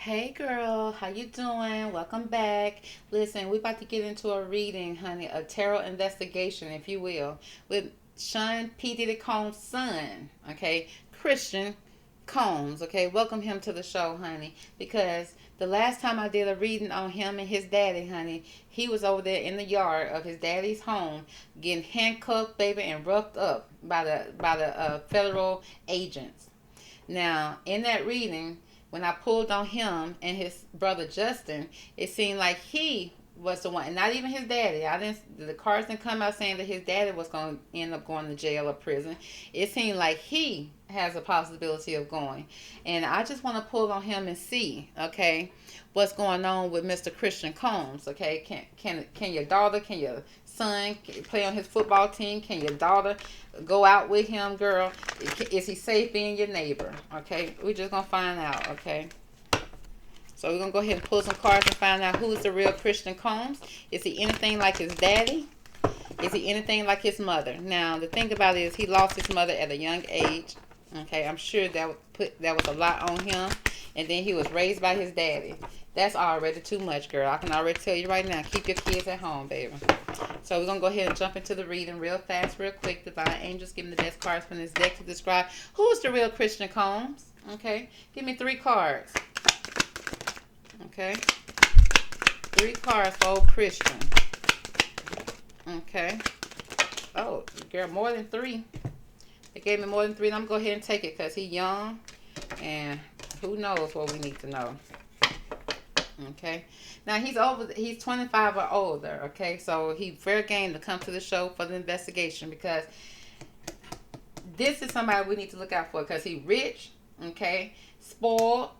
Hey girl, how you doing? Welcome back. Listen, we about to get into a reading, honey, a tarot investigation, if you will, with Sean P. Diddy Combs' son, okay? Christian Combs, okay? Welcome him to the show, honey, because the last time I did a reading on him and his daddy, honey, he was over there in the yard of his daddy's home getting handcuffed, baby, and roughed up by the federal agents. Now, in that reading, when I pulled on him and his brother Justin, it seemed like he was the one, and not even his daddy. I didn't. The cards didn't come out saying that his daddy was going to end up going to jail or prison. It seemed like he has a possibility of going, and I just want to pull on him and see, okay, what's going on with Mr. Christian Combs. Okay, can your daughter, can your son play on his football team? Can your daughter go out with him, girl? Is he safe being your neighbor? Okay, we're just gonna find out. Okay. So we're gonna go ahead and pull some cards and find out who is the real Christian Combs. Is he anything like his daddy? Is he anything like his mother? Now the thing about it is he lost his mother at a young age. Okay, I'm sure that was a lot on him. And then he was raised by his daddy. That's already too much, girl. I can already tell you right now. Keep your kids at home, baby. So we're gonna go ahead and jump into the reading real fast, real quick. Divine angels, give me the best cards from this deck to describe who is the real Christian Combs. Okay, give me 3 cards. Okay, 3 cards for old Christian. Okay. Oh, girl, more than 3. They gave me more than 3, and I'm gonna go ahead and take it because he's young, and who knows what we need to know. Okay. Now he's 25 or older. Okay, so he's fair game to come to the show for the investigation because this is somebody we need to look out for because he's rich. Okay, spoiled,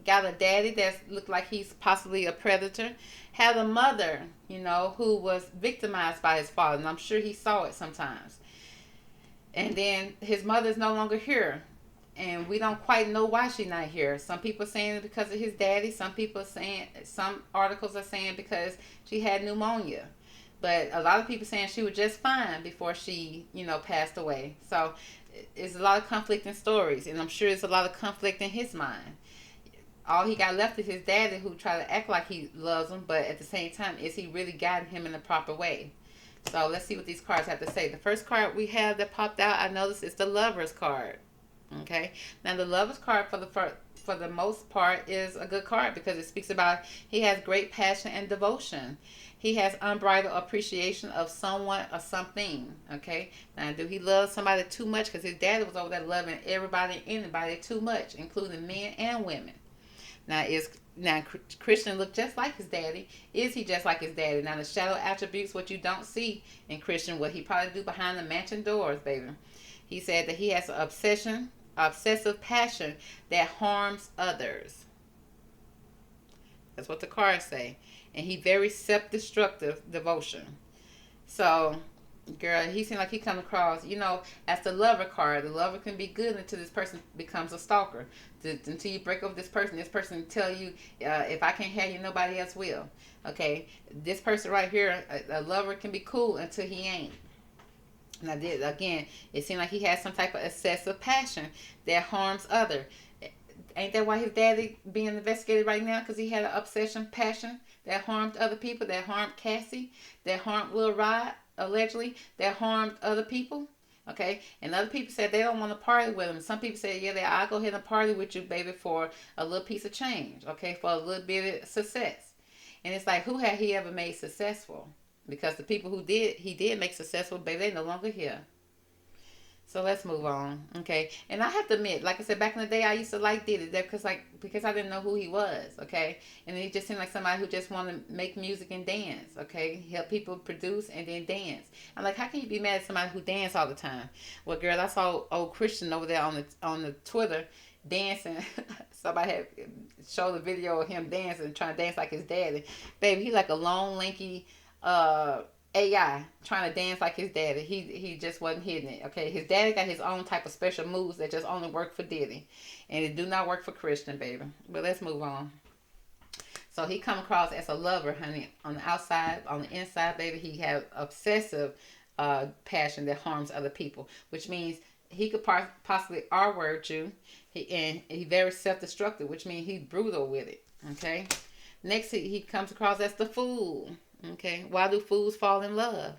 got a daddy that looked like he's possibly a predator, had a mother, who was victimized by his father, and I'm sure he saw it sometimes. And then his mother's no longer here, and we don't quite know why she's not here. Some people are saying because of his daddy. Some people are saying, some articles are saying because she had pneumonia. But a lot of people saying she was just fine before she, passed away. So it's a lot of conflicting stories, and I'm sure it's a lot of conflict in his mind. All he got left is his daddy, who tried to act like he loves him, but at the same time, is he really guiding him in the proper way? So let's see what these cards have to say. The first card we have that popped out, I noticed, is the Lover's card. Okay, now the Lover's card for the most part is a good card because it speaks about he has great passion and devotion. He has unbridled appreciation of someone or something. Okay, now do he love somebody too much? Because his daddy was over there loving everybody and anybody too much, including men and women. Now Christian look just like his daddy? Is he just like his daddy? Now the shadow attributes, what you don't see in Christian, what he probably do behind the mansion doors, baby. He said that he has an obsessive passion that harms others. That's what the cards say. And he very self-destructive devotion. So, girl, he seemed like he come across, as the lover card. The lover can be good until this person becomes a stalker. Until you break up with this person tell you, if I can't have you, nobody else will. Okay, this person right here, a lover can be cool until he ain't. And I did again. It seemed like he has some type of excessive passion that harms other. Ain't that why his daddy being investigated right now? Because he had an obsession, passion that harmed other people, that harmed Cassie, that harmed Lil Rod, allegedly, that harmed other people. Okay, and other people said they don't want to party with him. Some people said, yeah, I'll go ahead and party with you, baby, for a little piece of change. Okay, for a little bit of success. And it's like, who had he ever made successful? Because the people he did make successful, baby, they no longer here. So let's move on, okay? And I have to admit, like I said, back in the day, I used to like Diddy because I didn't know who he was, okay? And he just seemed like somebody who just wanted to make music and dance, okay? Help people produce and then dance. I'm like, how can you be mad at somebody who dance all the time? Well, girl, I saw old Christian over there on the Twitter dancing. Somebody had showed a video of him dancing, trying to dance like his daddy. Baby, he like a long, lanky AI trying to dance like his daddy. He just wasn't hitting it. Okay, his daddy got his own type of special moves that just only work for Diddy, and it do not work for Christian, baby. But let's move on. So he come across as a lover, honey. On the outside, on the inside, baby, he has obsessive passion that harms other people, which means he could possibly R-word you. He very self-destructive, which means he's brutal with it. Okay. Next, he comes across as the fool. Okay. Why do fools fall in love?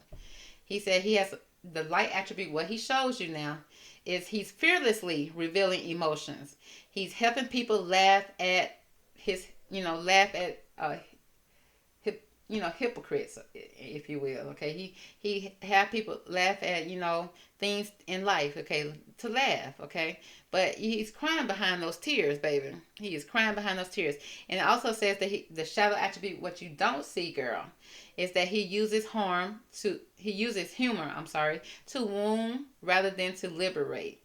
He said he has the light attribute. What he shows you now is he's fearlessly revealing emotions. He's helping people laugh at his, laugh at hypocrites, if you will. Okay, he have people laugh at things in life. Okay, to laugh. Okay, but he's crying behind those tears, baby. He is crying behind those tears. And it also says that the shadow attribute, what you don't see, girl, is that he uses humor. I'm sorry, to wound rather than to liberate.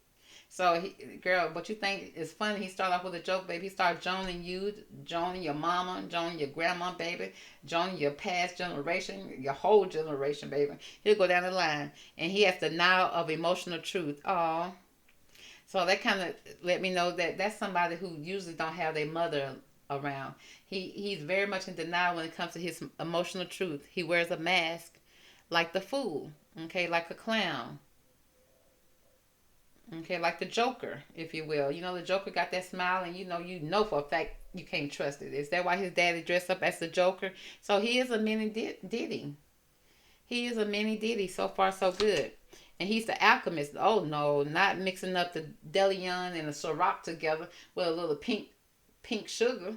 So, girl, what you think is funny, he started off with a joke, baby. He started joning you, joning your mama, joning your grandma, baby, joning your past generation, your whole generation, baby. He'll go down the line. And he has denial of emotional truth. Oh, so that kind of let me know that that's somebody who usually don't have their mother around. He's very much in denial when it comes to his emotional truth. He wears a mask like the fool, okay, like a clown. Okay, like the Joker, if you will. The Joker got that smile, and you know for a fact you can't trust it. Is that why his daddy dressed up as the Joker? So he is a mini Diddy. He is a mini Diddy. So far, so good. And he's the alchemist. Oh no, not mixing up the Delion and the Ciroc together with a little pink sugar.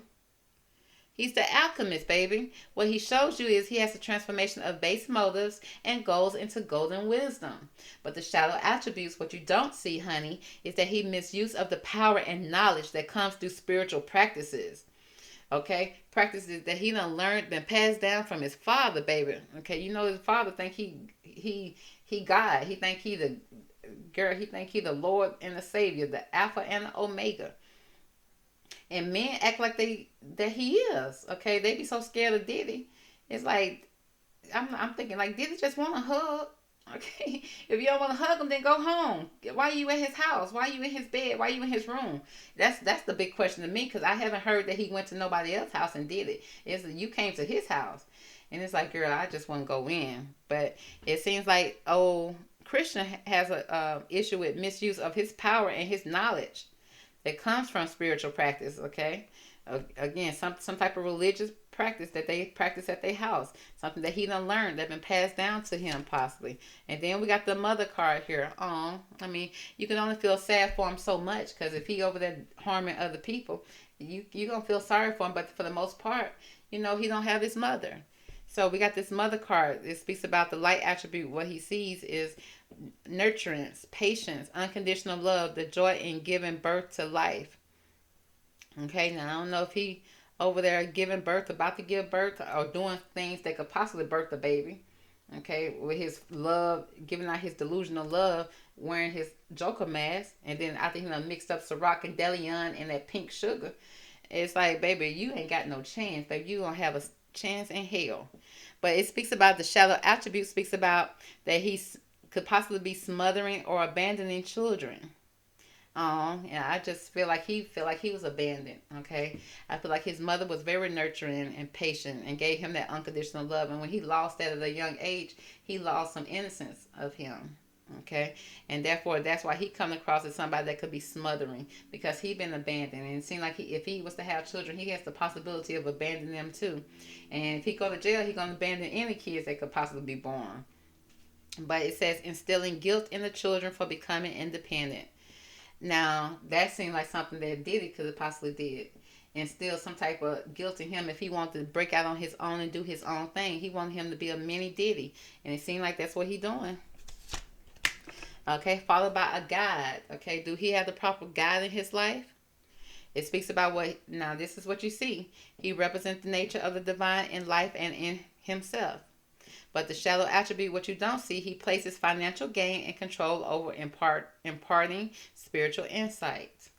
He's the alchemist, baby. What he shows you is he has a transformation of base motives and goes into golden wisdom. But the shadow attributes, what you don't see, honey, is that he misuse of the power and knowledge that comes through spiritual practices. Okay? Practices that he done learned, been passed down from his father, baby. Okay, his father think he God. He think he the girl, he think he the Lord and the Savior, the Alpha and the Omega. And men act like that he is. Okay, they be so scared of Diddy. It's like I'm thinking like Diddy just want a hug. Okay, if you don't want to hug him, then go home. Why are you in his house? Why are you in his bed? Why are you in his room? That's the big question to me, because I haven't heard that he went to nobody else's house and did it. It's you came to his house, and it's like, girl, I just want to go in. But it seems like Christian has a issue with misuse of his power and his knowledge that comes from spiritual practice. Okay, again, some type of religious practice that they practice at their house, something that he done learned that been passed down to him possibly. And then we got the mother card here. I mean, you can only feel sad for him so much, because if he over there harming other people, you gonna feel sorry for him. But for the most part, he don't have his mother. So we got this mother card. It speaks about the light attribute. What he sees is nurturance, patience, unconditional love, the joy in giving birth to life. Okay, now I don't know if he over there giving birth, about to give birth, or doing things that could possibly birth a baby. Okay, with his love, giving out his delusional love, wearing his Joker mask, and then after he done mixed up Ciroc and Delion and that pink sugar, it's like, baby, you ain't got no chance, baby. You gonna have a chance in hell. But it speaks about the shadow attribute, speaks about that he could possibly be smothering or abandoning children. And I just feel like he was abandoned. Okay, I feel like his mother was very nurturing and patient and gave him that unconditional love. And when he lost that at a young age, he lost some innocence of him. Okay, and therefore that's why he come across as somebody that could be smothering, because he been abandoned. And it seemed like if he was to have children, he has the possibility of abandoning them too. And if he go to jail, he gonna abandon any kids that could possibly be born. But it says instilling guilt in the children for becoming independent. Now, that seemed like something that Diddy could have possibly did. Instill some type of guilt in him if he wanted to break out on his own and do his own thing. He wanted him to be a mini Diddy. And it seemed like that's what he doing. Okay, followed by a guide. Okay, do he have the proper guide in his life? It speaks about now this is what you see. He represents the nature of the divine in life and in himself. But the shadow attribute, what you don't see, he places financial gain and control over imparting spiritual insight.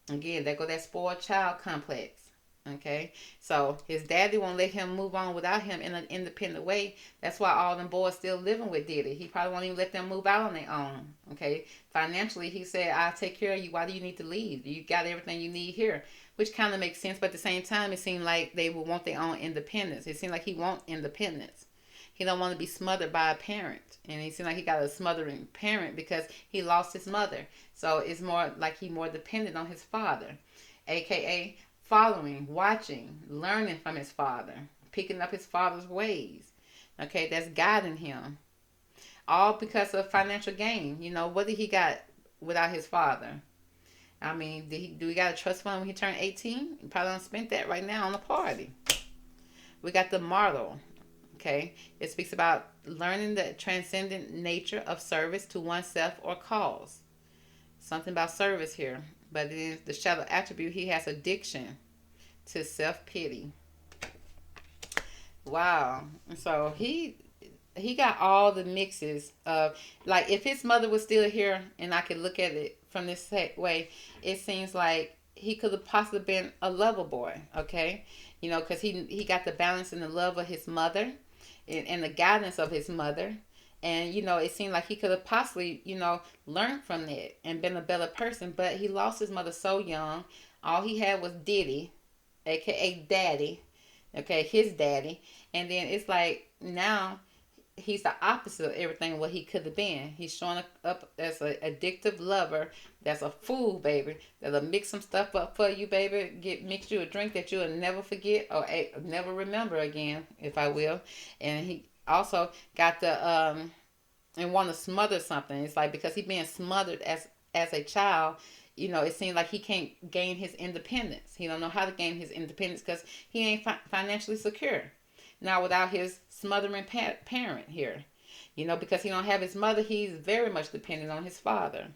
Again, there go that spoiled child complex. Okay, so his daddy won't let him move on without him in an independent way. That's why all them boys still living with Diddy. He probably won't even let them move out on their own. Okay, financially, he said, "I'll take care of you. Why do you need to leave? You got everything you need here," which kind of makes sense. But at the same time, it seemed like they would want their own independence. It seemed like he want independence. He don't want to be smothered by a parent. And he seemed like he got a smothering parent because he lost his mother. So it's more like he more dependent on his father, aka following, watching, learning from his father, picking up his father's ways. Okay, that's guiding him. All because of financial gain. You know, what did he got without his father? I mean, do he got a trust fund when he turned 18? He probably don't spent that right now on a party. We got the model. Okay, it speaks about learning the transcendent nature of service to oneself or cause. Something about service here, but in the shadow attribute, he has addiction to self-pity. Wow. So he got all the mixes of, like, if his mother was still here and I could look at it from this way, it seems like he could have possibly been a lover boy. Okay, you know, because he got the balance and the love of his mother, and the guidance of his mother. And, you know, it seemed like he could have possibly, you know, learned from that and been a better person. But he lost his mother so young. All he had was Diddy, aka Daddy. Okay, his daddy. And then it's like now he's the opposite of everything what he could have been. He's showing up as an addictive lover. That's a fool, baby. That'll mix some stuff up for you, baby. Mix you a drink that you'll never forget or never remember again, if I will. And he also got the and want to smother something. It's like because he being smothered as a child. You know, it seems like he can't gain his independence. He don't know how to gain his independence because he ain't financially secure. Now, without his smothering parent here, you know, because he don't have his mother, he's very much dependent on his father.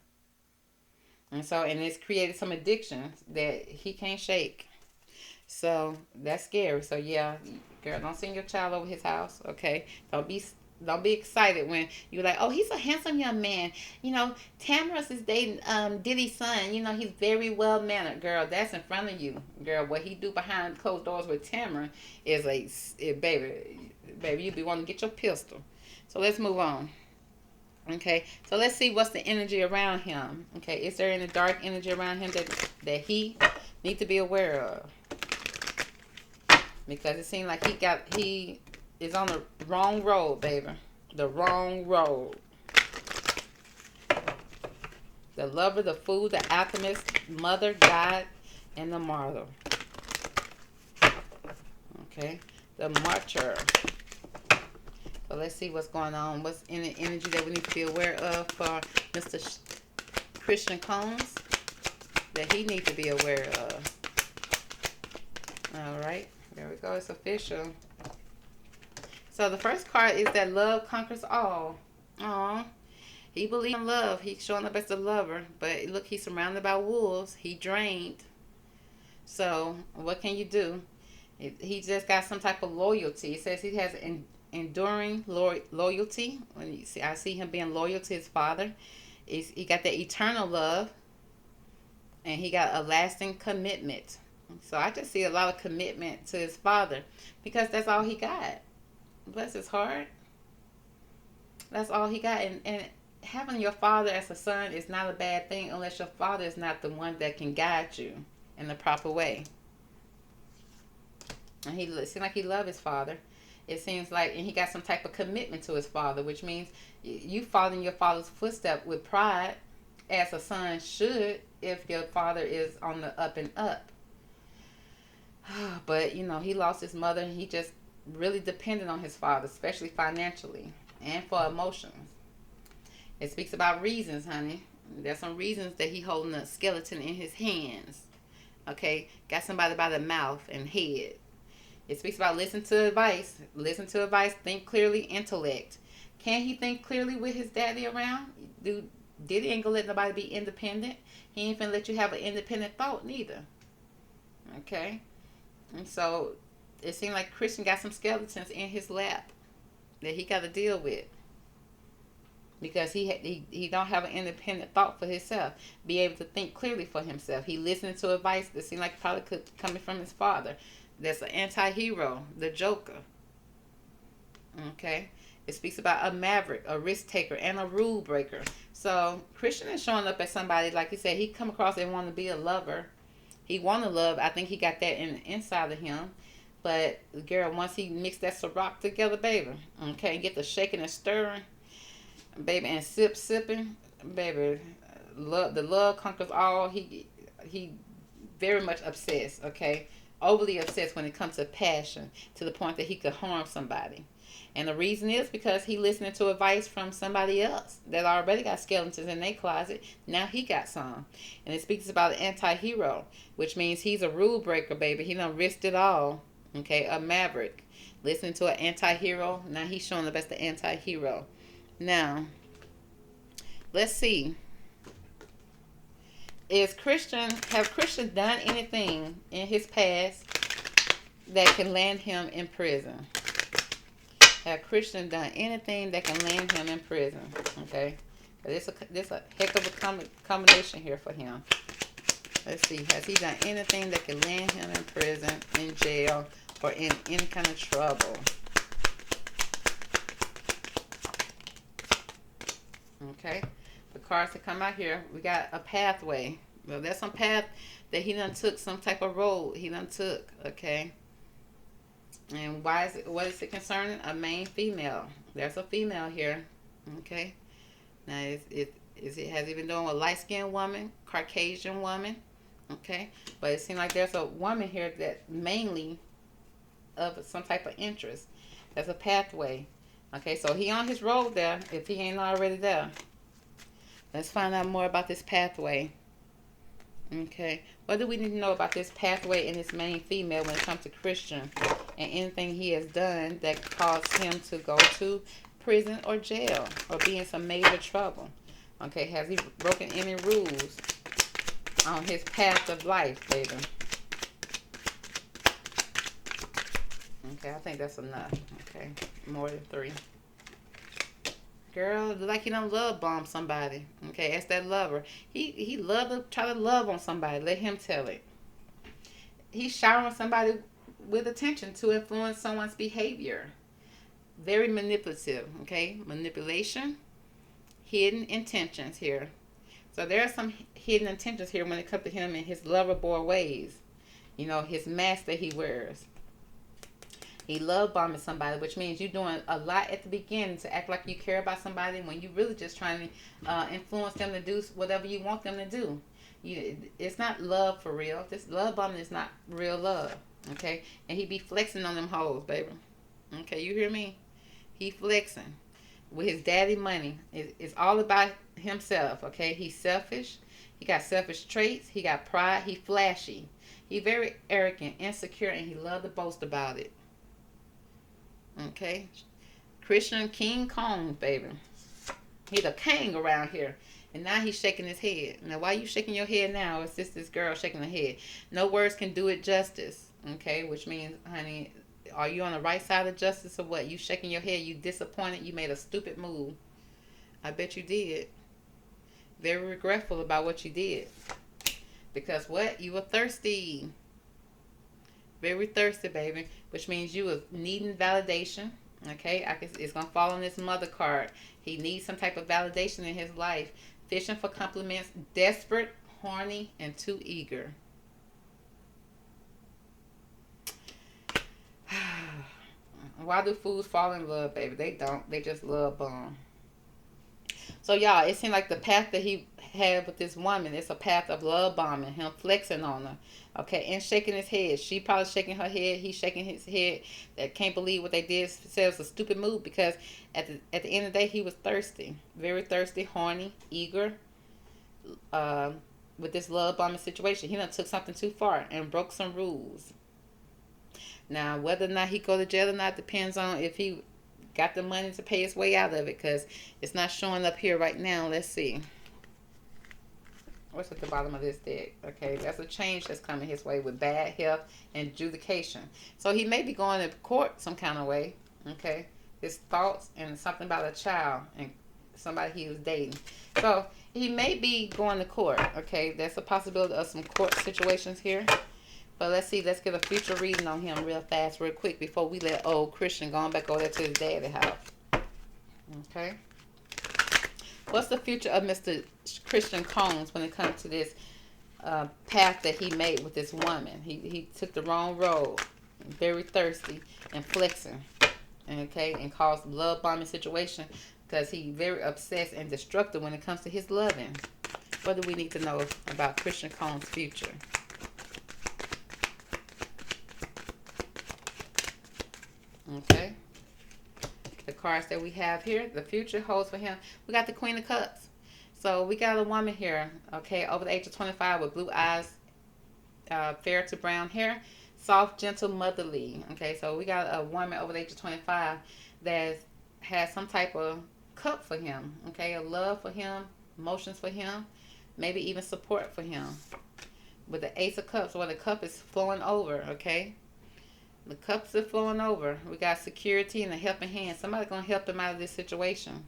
And so, and it's created some addictions that he can't shake. So that's scary. So yeah, girl, don't send your child over his house. Okay, don't be excited when you're like, oh, he's a handsome young man. You know, Tamara's is dating Diddy's son. You know, he's very well mannered. Girl, that's in front of you. Girl, what he do behind closed doors with Tamara is baby, you be wanting to get your pistol. So let's move on. Okay, so let's see what's the energy around him. Okay, is there any dark energy around him that he need to be aware of? Because it seems like he is on the wrong road, baby. The wrong road. The lover, the fool, the alchemist, mother, God, and the martyr. Okay. The martyr. So let's see what's going on. What's in the energy that we need to be aware of for Mr. Christian Combs that he needs to be aware of. All right. There we go. It's official. So the first card is that love conquers all. Aw. He believes in love. He's showing up as the lover. But look, he's surrounded by wolves. He drained. So what can you do? He just got some type of loyalty. It says he has enduring loyalty. When you see, I see him being loyal to his father. He got that eternal love. And he got a lasting commitment. So I just see a lot of commitment to his father. Because that's all he got. Bless his heart. That's all he got. And having your father as a son is not a bad thing unless your father is not the one that can guide you in the proper way. And he seems like he loves his father. It seems like, and he got some type of commitment to his father, which means you follow in your father's footsteps with pride, as a son should if your father is on the up and up. But, you know, he lost his mother and he just really dependent on his father, especially financially and for emotions. It speaks about reasons, honey. There's some reasons that he holding a skeleton in his hands. Okay, got somebody by the mouth and head. It speaks about listen to advice. Listen to advice, think clearly, intellect. Can he think clearly with his daddy around? Diddy ain't gonna let nobody be independent. He ain't gonna let you have an independent thought neither. Okay? And so it seemed like Christian got some skeletons in his lap that he got to deal with. Because he don't have an independent thought for himself. Be able to think clearly for himself. He listening to advice that seemed like probably could coming from his father. That's an anti-hero, the Joker. Okay? It speaks about a maverick, a risk taker, and a rule breaker. So Christian is showing up as somebody, like he said, he come across and want to be a lover. He want to love. I think he got that inside of him. But girl, once he mixed that Ciroc together, baby, okay, get the shaking and stirring, baby, and sipping, baby, the love conquers all. He very much obsessed, okay, overly obsessed when it comes to passion, to the point that he could harm somebody. And the reason is because he listening to advice from somebody else that already got skeletons in their closet. Now he got some. And it speaks about an anti-hero, which means he's a rule breaker, baby. He done risked it all. Okay, a maverick. Listening to an anti-hero. Now he's showing up as the anti-hero. Now, let's see. Have Christian done anything in his past that can land him in prison? Have Christian done anything that can land him in prison? Okay, this a heck of a combination here for him. Let's see. Has he done anything that can land him in prison, in jail, or in any kind of trouble? Okay. The cards that come out here, we got a pathway. Well, there's some path that he done took, some type of road he done took. Okay. And what is it concerning? A main female. There's a female here. Okay. Now, has he been doing with a light-skinned woman, Caucasian woman? Okay. But it seems like there's a woman here that mainly of some type of interest. There's a pathway. Okay. So he on his road there, if he ain't already there. Let's find out more about this pathway. Okay. What do we need to know about this pathway and this main female when it comes to Christian? And anything he has done that caused him to go to prison or jail or be in some major trouble. Okay, has he broken any rules on his path of life, baby? Okay, I think that's enough. Okay, more than 3. Girl, like he done love bomb somebody. Okay, that's that lover. He love to try to love on somebody. Let him tell it. He's showering somebody with attention to influence someone's behavior. Very manipulative, okay? Manipulation, hidden intentions here. So there are some hidden intentions here when it comes to him and his lover boy ways. You know, his mask that he wears. He love bombing somebody, which means you're doing a lot at the beginning to act like you care about somebody when you're really just trying to influence them to do whatever you want them to do. It's not love for real. This love bombing is not real love. Okay, and he be flexing on them hoes, baby. Okay, you hear me? He flexing with his daddy money. It's all about himself. Okay, he's selfish. He got selfish traits. He got pride. He flashy. He very arrogant, insecure, and he love to boast about it. Okay, Christian King Kong, baby. He's a king around here. And now he's shaking his head. Now, why you shaking your head now? It's just this girl shaking her head. No words can do it justice. Okay, which means, honey, are you on the right side of justice or what? You shaking your head. You disappointed. You made a stupid move. I bet you did. Very regretful about what you did. Because what? You were thirsty. Very thirsty, baby. Which means you was needing validation. Okay, it's going to fall on this mother card. He needs some type of validation in his life. Fishing for compliments. Desperate, horny, and too eager. Why do fools fall in love, baby? They don't. They just love bomb. So, y'all, it seemed like the path that he had with this woman, it's a path of love bombing, him flexing on her, okay, and shaking his head. She probably shaking her head. He's shaking his head. That can't believe what they did. Said it was a stupid move because at the end of the day, he was thirsty, very thirsty, horny, eager. With this love bombing situation, he done took something too far and broke some rules. Now, whether or not he go to jail or not depends on if he got the money to pay his way out of it, because it's not showing up here right now. Let's see. What's at the bottom of this deck? Okay, that's a change that's coming his way with bad health and adjudication. So he may be going to court some kind of way. Okay, his thoughts and something about a child and somebody he was dating. So he may be going to court. Okay, there's a possibility of some court situations here. But let's see, let's get a future reading on him real fast, real quick, before we let old Christian go back over there to his daddy house. Okay. What's the future of Mr. Christian Combs when it comes to this path that he made with this woman? He took the wrong road. very thirsty and flexing, okay, and cause love bombing situation because he very obsessed and destructive when it comes to his loving. What do we need to know about Christian Combs' future? Okay. The cards that we have here, the future holds for him. We got the Queen of Cups. So we got a woman here, okay, over the age of 25 with blue eyes, fair to brown hair, soft, gentle, motherly. Okay, so we got a woman over the age of 25 that has some type of cup for him. Okay, a love for him, emotions for him, maybe even support for him. With the Ace of Cups, where the cup is flowing over. Okay, the cups are flowing over. We got security and a helping hand. Somebody gonna help him out of this situation.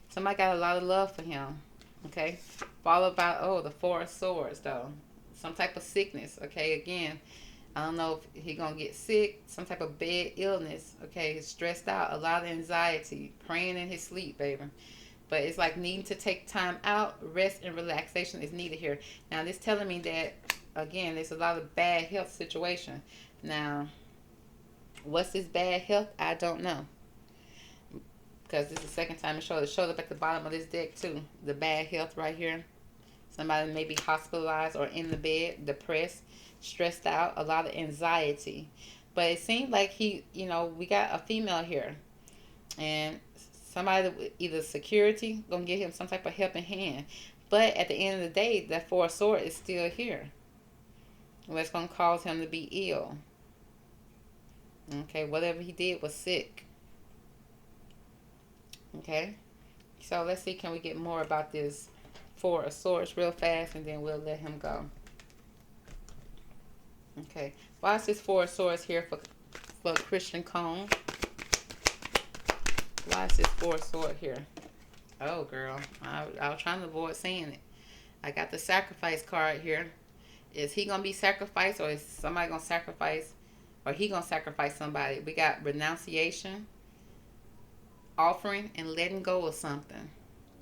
Somebody got a lot of love for him. Okay, followed by the Four of Swords though. Some type of sickness. Okay, again, I don't know if he gonna get sick. Some type of bad illness. Okay, he's stressed out. A lot of anxiety. Praying in his sleep, baby. But it's like needing to take time out. Rest and relaxation is needed here. Now this telling me that again, there's a lot of bad health situation. Now, what's this bad health? I don't know. Because this is the second time it showed up at the bottom of this deck too. The bad health right here. Somebody may be hospitalized or in the bed, depressed, stressed out, a lot of anxiety. But it seems like we got a female here. And somebody, either security, gonna give him some type of helping hand. But at the end of the day, that Four of Swords is still here. What's gonna cause him to be ill. Okay, whatever he did was sick. Okay, so let's see, can we get more about this Four of Swords real fast, and then we'll let him go. Okay, why is this Four of Swords here for Christian Combs? Why is this Four of Swords here? Oh, girl, I was trying to avoid saying it. I got the sacrifice card here. Is he going to be sacrificed, or is somebody going to sacrifice, or he going to sacrifice somebody? We got renunciation, offering, and letting go of something.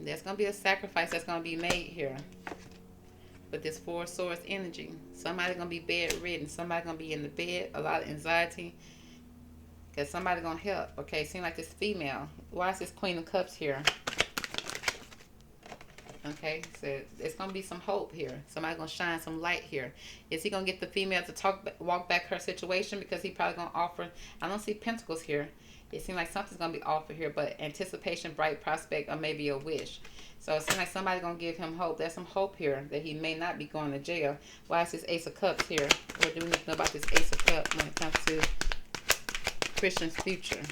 There's going to be a sacrifice that's going to be made here with this Four of Swords energy. Somebody's going to be bedridden. Somebody's going to be in the bed. A lot of anxiety. Because somebody's going to help. Okay, seems like this female. Why is this Queen of Cups here? Okay, so there's going to be some hope here. Somebody's going to shine some light here. Is he going to get the female to walk back her situation? Because he probably going to offer. I don't see pentacles here. It seems like something's going to be offered here, but anticipation, bright prospect, or maybe a wish. So it seems like somebody's going to give him hope. There's some hope here that he may not be going to jail. Why is this Ace of Cups here? What do we need to know about this Ace of Cups when it comes to Christian's future?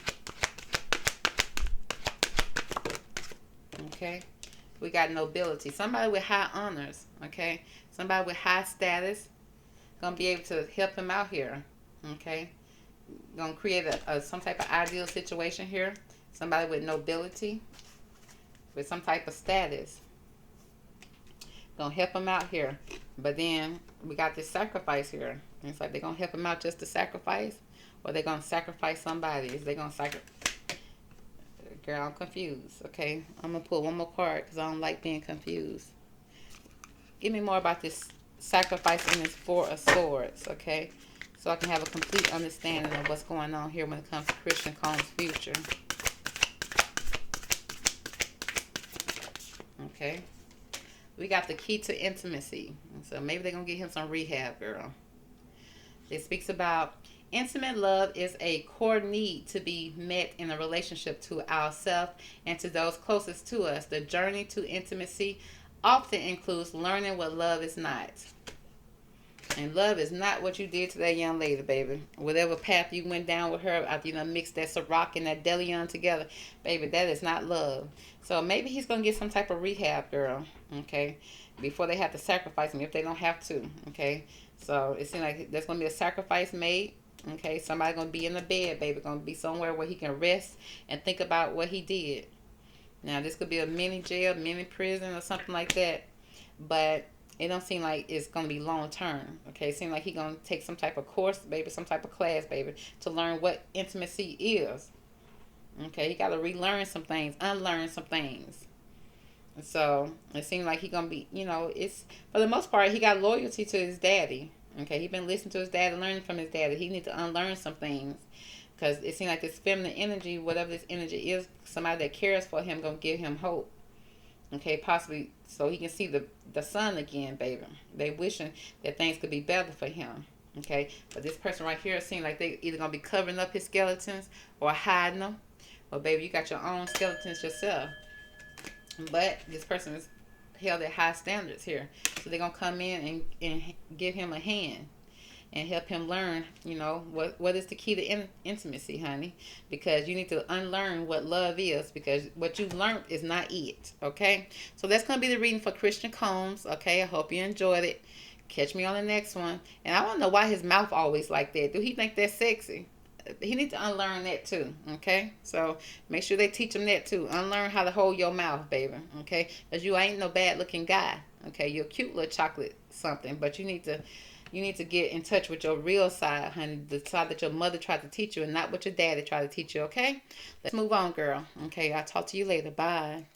Okay. We got nobility. Somebody with high honors. Okay. Somebody with high status. Going to be able to help him out here. Okay. Gonna create some type of ideal situation here. Somebody with nobility, with some type of status, gonna help him out here. But then we got this sacrifice here. And it's like they're gonna help him out just to sacrifice, or they're gonna sacrifice somebody. Is they gonna sacrifice? Girl, I'm confused. Okay, I'm gonna pull one more card because I don't like being confused. Give me more about this sacrifice in this Four of Swords. Okay. So I can have a complete understanding of what's going on here when it comes to Christian Combs' future. Okay. We got the key to intimacy. So maybe they're going to get him some rehab, girl. It speaks about intimate love is a core need to be met in a relationship to ourselves and to those closest to us. The journey to intimacy often includes learning what love is not. And love is not what you did to that young lady, baby. Whatever path you went down with her, after you mixed that Ciroc and that Deleon together, baby, that is not love. So maybe he's going to get some type of rehab, girl, okay, before they have to sacrifice him, if they don't have to, okay. So it seems like there's going to be a sacrifice made, okay. Somebody going to be in the bed, baby, going to be somewhere where he can rest and think about what he did. Now, this could be a mini jail, mini prison, or something like that, but it don't seem like it's going to be long term. Okay, it seems like he's going to take some type of course, baby, some type of class, baby, to learn what intimacy is. Okay, he got to relearn some things, unlearn some things. So it seems like he's going to be, it's for the most part, he got loyalty to his daddy. Okay, he been listening to his dad and learning from his dad. He needs to unlearn some things. Because it seems like this feminine energy, whatever this energy is, somebody that cares for him going to give him hope. Okay, possibly so he can see the sun again, baby. They wishing that things could be better for him. Okay, but this person right here seems like they either going to be covering up his skeletons or hiding them. Well, baby, you got your own skeletons yourself. But this person is held at high standards here. So they're going to come in and give him a hand and help him learn, what is the key to intimacy, honey. Because you need to unlearn what love is, because what you've learned is not it, okay? So that's going to be the reading for Christian Combs, okay? I hope you enjoyed it. Catch me on the next one. And I don't know why his mouth always like that. Do he think that's sexy? He needs to unlearn that too, okay? So make sure they teach him that too. Unlearn how to hold your mouth, baby, okay? Because you ain't no bad looking guy, okay? You're a cute little chocolate something, but you need to get in touch with your real side, honey. The side that your mother tried to teach you and not what your daddy tried to teach you, okay? Let's move on, girl. Okay, I'll talk to you later. Bye.